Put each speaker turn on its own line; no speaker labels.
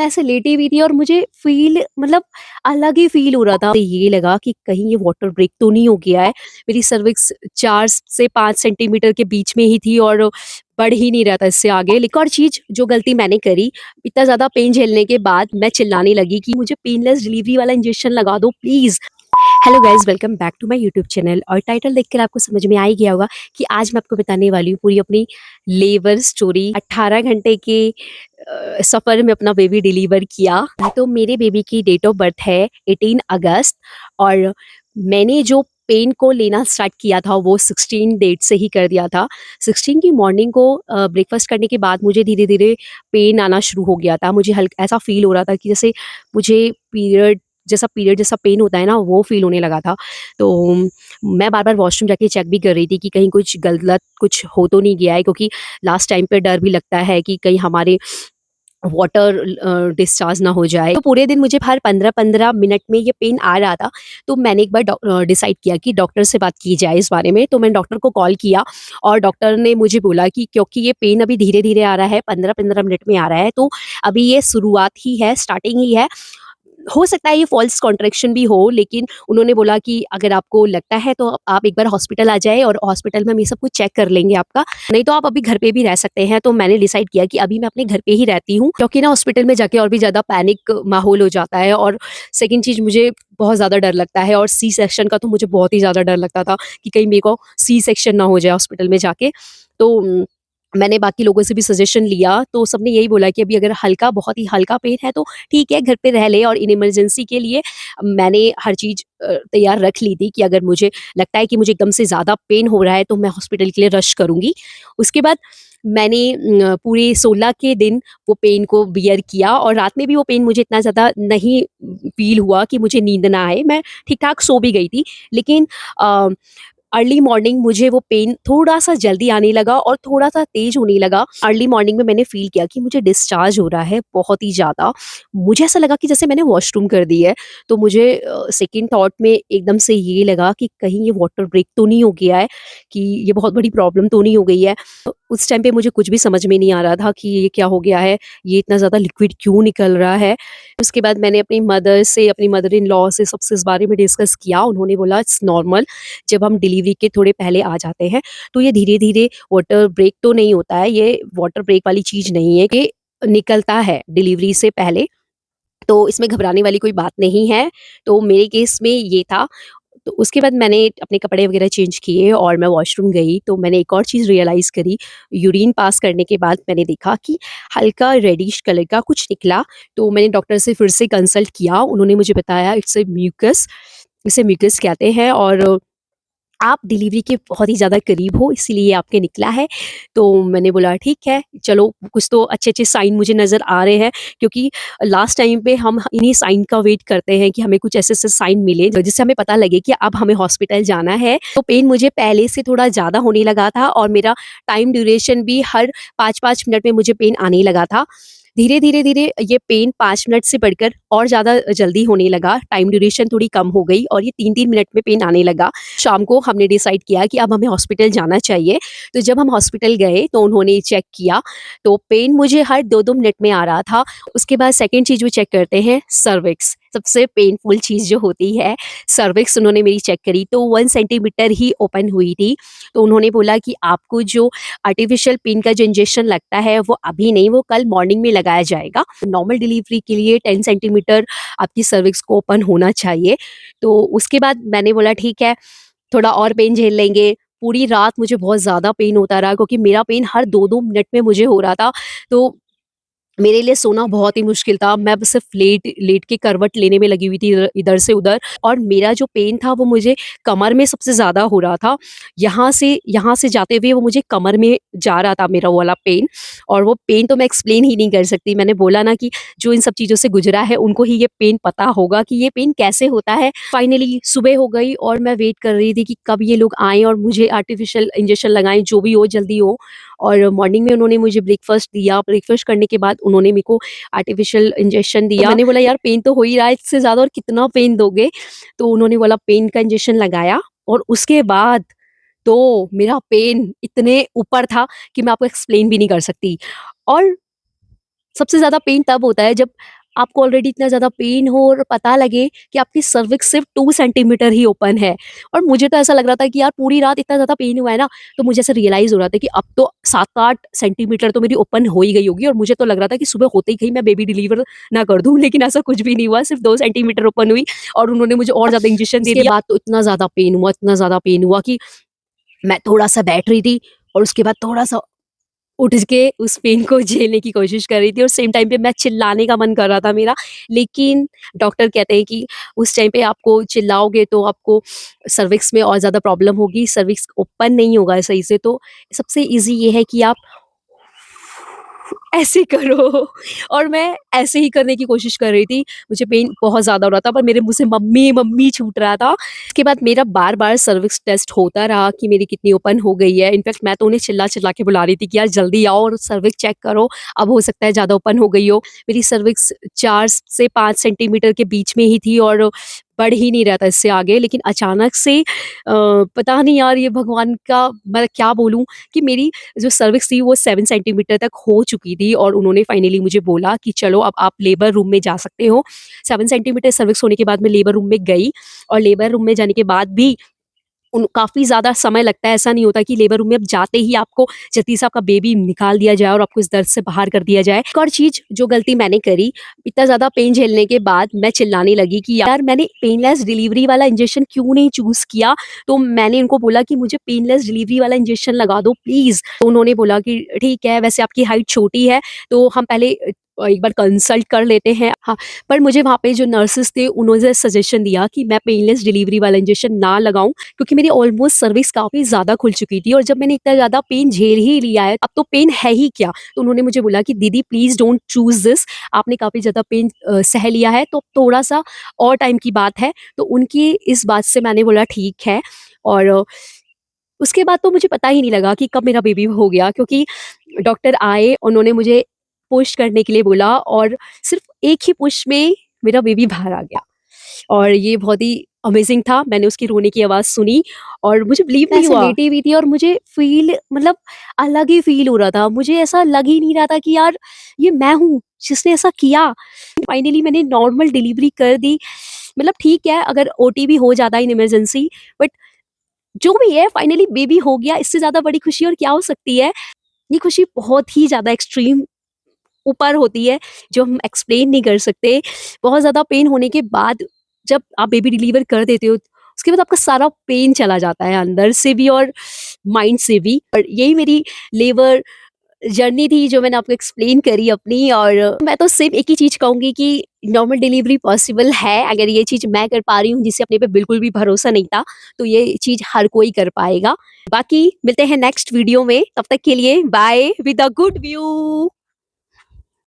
मैं ऐसे लेटी हुई थी और मुझे फ़ील मतलब अलग ही फ़ील हो रहा था। ये लगा कि कहीं ये वाटर ब्रेक तो नहीं हो गया है। मेरी सर्विक्स 4 से 5 सेंटीमीटर के बीच में ही थी और बढ़ ही नहीं रहा था इससे आगे। एक और चीज़ जो गलती मैंने करी, इतना ज़्यादा पेन झेलने के बाद मैं चिल्लाने लगी कि मुझे पेनलेस डिलीवरी वाला इंजेक्शन लगा दो please. Hello guys, welcome back to my YouTube channel. और टाइटल देखकर आपको समझ में आ ही गया होगा कि आज मैं आपको बताने वाली हूँ पूरी अपनी लेबर स्टोरी। 18 घंटे के सफ़र में अपना बेबी डिलीवर किया। तो मेरे बेबी की डेट ऑफ बर्थ है 18 अगस्त और मैंने जो पेन को लेना स्टार्ट किया था वो 16 डेट से ही कर दिया था। 16 की मॉर्निंग को ब्रेकफास्ट करने के बाद मुझे धीरे-धीरे पेन आना शुरू हो गया था। मुझे हल्क ऐसा फ़ील हो रहा था कि जैसे मुझे पीरियड जैसा पेन होता है ना, वो फ़ील होने लगा था। तो मैं बार-बार वॉशरूम जाके चेक भी कर रही थी कि कहीं कुछ गलत कुछ हो तो नहीं गया है, क्योंकि लास्ट टाइम पे डर भी लगता है कि कहीं हमारे वाटर डिस्चार्ज ना हो जाए। तो पूरे दिन मुझे हर 15-15 मिनट में ये पेन आ रहा था। तो मैंने एक बार डिसाइड किया कि डॉक्टर से बात की जाए इस बारे में। तो मैंने डॉक्टर को कॉल किया और डॉक्टर ने मुझे बोला कि क्योंकि ये पेन अभी धीरे-धीरे आ रहा है, 15-15 मिनट में आ रहा है, तो अभी ये शुरुआत ही है, स्टार्टिंग ही है। हो सकता है ये फ़ॉल्स कॉन्ट्रैक्शन भी हो, लेकिन उन्होंने बोला कि अगर आपको लगता है तो आप एक बार हॉस्पिटल आ जाएँ और हॉस्पिटल में हम ये सब कुछ चेक कर लेंगे आपका, नहीं तो आप अभी घर पे भी रह सकते हैं। तो मैंने डिसाइड किया कि अभी मैं अपने घर पे ही रहती हूँ, क्योंकि ना हॉस्पिटल में जाके और भी ज़्यादा पैनिक माहौल हो जाता है। और सेकंड चीज़, मुझे बहुत ज़्यादा डर लगता है और सी सेक्शन का तो मुझे बहुत ही ज़्यादा डर लगता था कि कहीं मेरे को सी सेक्शन ना हो जाए हॉस्पिटल में जाके। तो मैंने बाकी लोगों से भी सजेशन लिया, तो सबने यही बोला कि अभी अगर हल्का, बहुत ही हल्का पेन है तो ठीक है, घर पे रह ले। और इन इमरजेंसी के लिए मैंने हर चीज़ तैयार रख ली थी कि अगर मुझे लगता है कि मुझे एकदम से ज़्यादा पेन हो रहा है तो मैं हॉस्पिटल के लिए रश करूँगी। उसके बाद मैंने पूरे 16 के दिन वो पेन को बियर किया और रात में भी वो पेन मुझे इतना ज़्यादा नहीं फ़ील हुआ कि मुझे नींद ना आए। मैं ठीक-ठाक सो भी गई थी। लेकिन अ अर्ली मॉर्निंग मुझे वो पेन थोड़ा-सा जल्दी आने लगा और थोड़ा-सा तेज़ होने लगा। अर्ली मॉर्निंग में मैंने फ़ील किया कि मुझे डिस्चार्ज हो रहा है बहुत ही ज़्यादा। मुझे ऐसा लगा कि जैसे मैंने वॉशरूम कर दी है। तो मुझे सेकंड थॉट में एकदम से ये लगा कि कहीं ये वाटर ब्रेक तो नहीं हो गया है, कि ये बहुत बड़ी प्रॉब्लम तो नहीं हो गई है। उस टाइम पे मुझे कुछ भी समझ में नहीं आ रहा था कि ये क्या हो गया है, ये इतना ज़्यादा लिक्विड क्यों निकल रहा है। उसके बाद मैंने अपनी मदर इन लॉ से सबसे इस बारे में डिस्कस किया। उन्होंने बोला इट्स नॉर्मल, जब हम डिलीवरी के थोड़े पहले आ जाते हैं, तो ये धीरे-धीरे वाटर ब्रेक तो नहीं होता है, ये वाटर ब्रेक वाली चीज़ नहीं है, ये निकलता है डिलीवरी से पहले, तो इसमें घबराने वाली कोई बात नहीं है। तो मेरे केस में ये था। तो उसके बाद मैंने अपने कपड़े वगैरह चेंज किए और मैं वॉशरूम गई, तो मैंने एक और चीज़ रियलाइज़ करी। यूरिन पास करने के बाद मैंने देखा कि हल्का रेडिश कलर का कुछ निकला। तो मैंने डॉक्टर से फिर से कंसल्ट किया, उन्होंने मुझे बताया इट्स अ म्यूकस, इसे म्यूकस कहते हैं और आप डिलीवरी के बहुत ही ज़्यादा करीब हो, इसीलिए आपके निकला है। तो मैंने बोला ठीक है, चलो कुछ तो अच्छे-अच्छे साइन मुझे नज़र आ रहे हैं, क्योंकि लास्ट टाइम पे हम इन्हीं साइन का वेट करते हैं कि हमें कुछ ऐसे-ऐसे साइन मिले जिससे हमें पता लगे कि अब हमें हॉस्पिटल जाना है। तो पेन मुझे पहले से थोड़ा ज़्यादा होने लगा था और मेरा टाइम ड्यूरेशन भी हर 5-5 मिनट में मुझे पेन आने लगा था। धीरे-धीरे ये पेन 5 मिनट से बढ़कर और ज़्यादा जल्दी होने लगा, टाइम ड्यूरेशन थोड़ी कम हो गई और ये 3-3 मिनट में पेन आने लगा। शाम को हमने डिसाइड किया कि अब हमें हॉस्पिटल जाना चाहिए। तो जब हम हॉस्पिटल गए तो उन्होंने चेक किया, तो पेन मुझे हर 2-2 मिनट में आ रहा था। उसके बाद सेकंड चीज़ वो चेक करते हैं सर्विक्स, सबसे पेनफुल चीज़ जो होती है सर्विक्स। उन्होंने मेरी चेक करी तो 1 सेंटीमीटर ही ओपन हुई थी। तो उन्होंने बोला कि आपको जो आर्टिफ़िशियल पेन का जो इंजेक्शन लगता है वो अभी नहीं, वो कल मॉर्निंग में लगाया जाएगा। नॉर्मल डिलीवरी के लिए 10 सेंटीमीटर आपकी सर्विक्स को ओपन होना चाहिए। तो उसके बाद मैंने बोला ठीक है, थोड़ा और पेन झेल लेंगे। पूरी रात मुझे बहुत ज़्यादा पेन होता रहा, क्योंकि मेरा पेन हर 2-2 मिनट में मुझे हो रहा था। तो मेरे लिए सोना बहुत ही मुश्किल था। मैं बस सिर्फ़ लेट लेट के करवट लेने में लगी हुई थी इधर से उधर। और मेरा जो पेन था वो मुझे कमर में सबसे ज़्यादा हो रहा था। यहाँ से जाते हुए वो मुझे कमर में जा रहा था मेरा वो वाला पेन, और वो पेन तो मैं एक्सप्लेन ही नहीं कर सकती। मैंने बोला ना कि जो इन सब चीज़ों से गुज़रा है उनको ही ये पेन पता होगा कि ये पेन कैसे होता है। फाइनली सुबह हो गई और मैं वेट कर रही थी कि कब ये लोग आएँ और मुझे आर्टिफ़िशियल इंजेक्शन लगाएँ, जो भी हो जल्दी हो। और मॉर्निंग में उन्होंने मुझे ब्रेकफ़ास्ट दिया, ब्रेकफ़ास्ट करने के बाद उन्होंने मेरे को आर्टिफ़िशियल इंजेक्शन दिया। तो मैंने बोला यार पेन तो हो ही रहा है, इससे ज़्यादा और कितना पेन दोगे? तो उन्होंने बोला पेन का इंजेक्शन लगाया और उसके बाद तो मेरा पेन इतने ऊपर था कि मैं आपको एक्सप्लेन भी नहीं कर सकती। और सबसे ज़्यादा पेन तब होता है जब आपको ऑलरेडी इतना ज़्यादा पेन हो और पता लगे कि आपकी सर्विक्स सिर्फ 2 सेंटीमीटर ही ओपन है। और मुझे तो ऐसा लग रहा था कि यार पूरी रात इतना ज़्यादा पेन हुआ है ना, तो मुझे ऐसा रियलाइज़ हो रहा था कि अब तो 7-8 सेंटीमीटर तो मेरी ओपन हो ही गई होगी, और मुझे तो लग रहा था कि सुबह होते ही कहीं मैं बेबी डिलीवर ना कर दूँ, लेकिन ऐसा कुछ भी नहीं हुआ, सिर्फ 2 सेंटीमीटर ओपन हुई और उन्होंने मुझे और ज़्यादा इंजेक्शन दे
उसके
दिया।
बाद
बाद तो इतना ज़्यादा पेन हुआ कि मैं थोड़ा-सा बैठ रही थी और उसके बाद थोड़ा-सा उठ के उस पेन को झेलने की कोशिश कर रही थी, और सेम टाइम पे मैं चिल्लाने का मन कर रहा था मेरा। लेकिन डॉक्टर कहते हैं कि उस टाइम पे आपको चिल्लाओगे तो आपको सर्विक्स में और ज़्यादा प्रॉब्लम होगी, सर्विक्स ओपन नहीं होगा सही से। तो सबसे ईज़ी ये है कि आप ऐसे करो, और मैं ऐसे ही करने की कोशिश कर रही थी। मुझे पेन बहुत ज़्यादा हो रहा था, पर मेरे मुँह से मम्मी, मम्मी छूट रहा था। उसके बाद मेरा बार-बार सर्विक्स टेस्ट होता रहा कि मेरी कितनी ओपन हो गई है। इनफैक्ट मैं तो उन्हें चिल्ला-चिल्ला के बुला रही थी कि यार जल्दी आओ और सर्विक्स चेक करो, अब हो सकता है ज़्यादा ओपन हो गई हो। मेरी सर्विक्स 4 से 5 सेंटीमीटर के बीच में ही थी और बढ़ ही नहीं रहा था इससे आगे। लेकिन अचानक से पता नहीं यार, ये भगवान का मैं क्या बोलूँ, कि मेरी जो सर्विक्स थी वो 7 सेंटीमीटर तक हो चुकी थी, और उन्होंने फाइनली मुझे बोला कि चलो अब आप लेबर रूम में जा सकते हो। 7 सेंटीमीटर सर्विक्स होने के बाद मैं लेबर रूम में गई, और लेबर रूम में जाने के बाद भी उन काफ़ी ज़्यादा समय लगता है। ऐसा नहीं होता कि लेबर रूम में अब जाते ही आपको जल्दी से आपका बेबी निकाल दिया जाए और आपको इस दर्द से बाहर कर दिया जाए। एक और चीज़ जो गलती मैंने करी, इतना ज़्यादा पेन झेलने के बाद मैं चिल्लाने लगी कि यार मैंने पेनलेस डिलीवरी वाला इंजेक्शन क्यों नहीं चूज़ किया? तो मैंने उनको बोला कि मुझे पेनलेस डिलीवरी वाला इंजेक्शन लगा दो प्लीज़। तो उन्होंने बोला कि ठीक है, वैसे आपकी हाइट छोटी है, तो हम पहले एक बार कंसल्ट कर लेते हैं। हाँ, पर मुझे वहाँ पे जो नर्सेस थे उन्होंने सजेशन दिया कि मैं पेनलेस डिलीवरी वाला इंजेक्शन ना लगाऊँ, क्योंकि मेरी ऑलमोस्ट सर्विक्स काफ़ी ज़्यादा खुल चुकी थी, और जब मैंने इतना ज़्यादा पेन झेल ही लिया है, अब तो पेन है ही क्या? तो उन्होंने मुझे बोला कि दीदी प्लीज़ डोंट चूज़ दिस, आपने काफ़ी ज़्यादा पेन सह लिया है, तो थोड़ा-सा और टाइम की बात है। तो उनकी इस बात से मैंने बोला ठीक है, और उसके बाद तो मुझे पता ही नहीं लगा कि कब मेरा बेबी हो गया, क्योंकि डॉक्टर आए, उन्होंने मुझे पुश करने के लिए बोला, और सिर्फ़ एक ही पुश में मेरा बेबी बाहर आ गया। और ये बहुत ही अमेज़िंग था। मैंने उसकी रोने की आवाज़ सुनी और मुझे बिलीव नहीं
ऐसे
हुआ।
लेटी हुई थी और मुझे फ़ील मतलब अलग ही फ़ील हो रहा था। मुझे ऐसा लग ही नहीं रहा था कि यार ये मैं हूँ जिसने ऐसा किया। फाइनली मैंने नॉर्मल डिलीवरी कर दी। मतलब ठीक है, अगर ओटी भी हो जाता इन इमरजेंसी, बट जो भी है फाइनली बेबी हो गया, इससे ज़्यादा बड़ी खुशी और क्या हो सकती है। ये खुशी बहुत ही ज़्यादा एक्सट्रीम ऊपर होती है, जो हम एक्सप्लेन नहीं कर सकते। बहुत ज़्यादा पेन होने के बाद जब आप बेबी डिलीवर कर देते हो, उसके बाद आपका सारा पेन चला जाता है अंदर से भी और माइंड से भी। और यही मेरी लेबर जर्नी थी जो मैंने आपको एक्सप्लेन करी अपनी। और मैं तो सिर्फ़ एक ही चीज़ कहूँगी कि नॉर्मल डिलीवरी पॉसिबल है। अगर ये चीज़ मैं कर पा रही हूँ जिसे अपने पे बिल्कुल भी भरोसा नहीं था, तो ये चीज़ हर कोई कर पाएगा। बाकी मिलते हैं नेक्स्ट वीडियो में, तब तक के लिए bye with a good view.